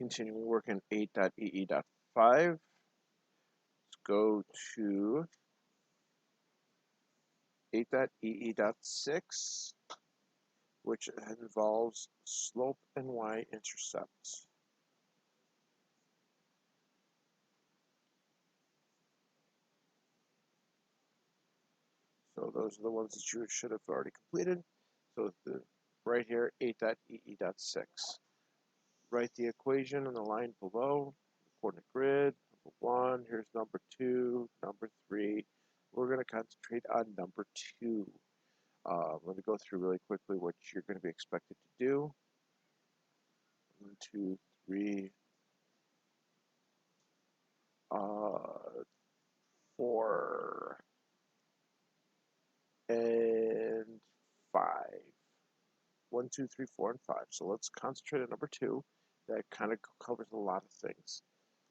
Continuing work in 8.ee.5. Let's go to 8.ee.6, which involves slope and y-intercepts. So those are the ones that you should have already completed. So right here, 8.ee.6. Write the equation on the line below, coordinate grid. Number 1, here's number 2, number 3. We're going to concentrate on number 2. I'm going to go through really quickly what you're going to be expected to do. 1, 2, 3, 4, and 5. 1, 2, 3, 4, and 5. So let's concentrate on number 2. That kind of covers a lot of things.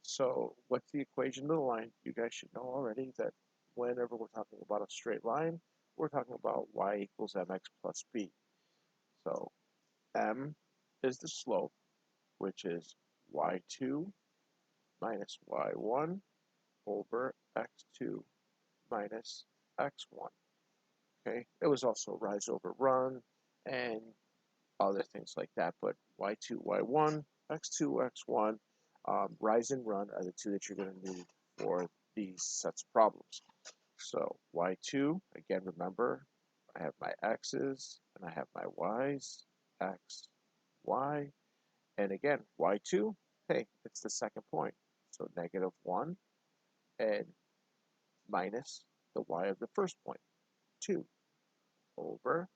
So what's the equation of the line? You guys should know already that whenever we're talking about a straight line, we're talking about y equals mx plus b. So m is the slope, which is y2 minus y1 over x2 minus x1. Okay, it was also rise over run and other things like that, but y2, y1, x2, x1, rise and run are the two that you're going to need for these sets of problems. So y2, again, remember, I have my x's and I have my y's, x, y, and again, y2, hey, it's the second point. So negative 1 and minus the y of the first point, 2, over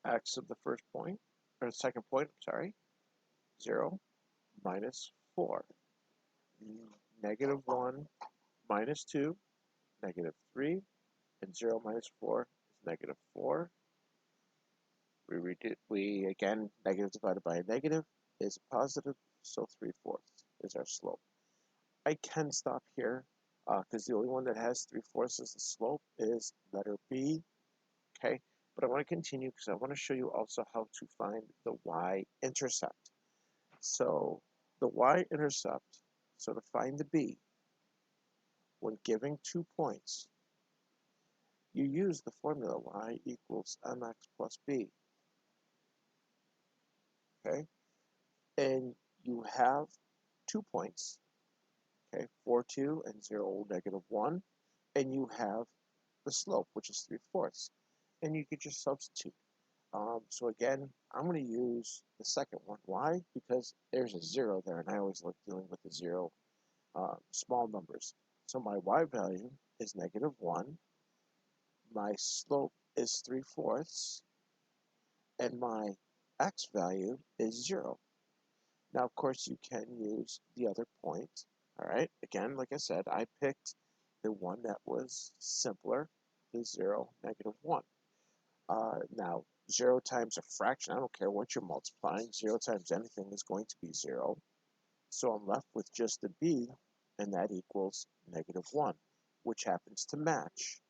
x of the first point, or the second point, I'm sorry, 0 minus 4. Negative 1 minus 2, negative 3, and 0 minus 4 is negative 4. We again, negative divided by a negative is a positive, so 3/4 is our slope. I can stop here because the only one that has 3/4 as the slope is letter B. Okay, but I want to continue because I want to show you also how to find the y-intercept. So the y-intercept, so to find the B, when giving 2 points, you use the formula y equals mx plus b. Okay, and you have 2 points, okay, 4, 2, and 0, negative 1, and you have the slope, which is 3/4, and you could just substitute. So again, I'm going to use the second one. Why? Because there's a 0 there, and I always like dealing with the 0 small numbers. So my y value is negative 1, my slope is 3/4, and my x value is 0. Now, of course, you can use the other point. All right, again, like I said, I picked the one that was simpler, the 0, negative 1. Now, 0 times a fraction, I don't care what you're multiplying, 0 times anything is going to be 0. So I'm left with just the b, and that equals negative 1, which happens to match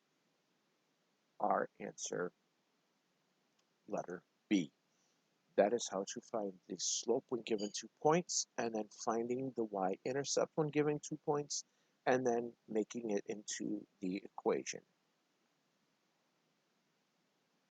our answer, letter B. That is how to find the slope when given 2 points, and then finding the y-intercept when given 2 points, and then making it into the equation.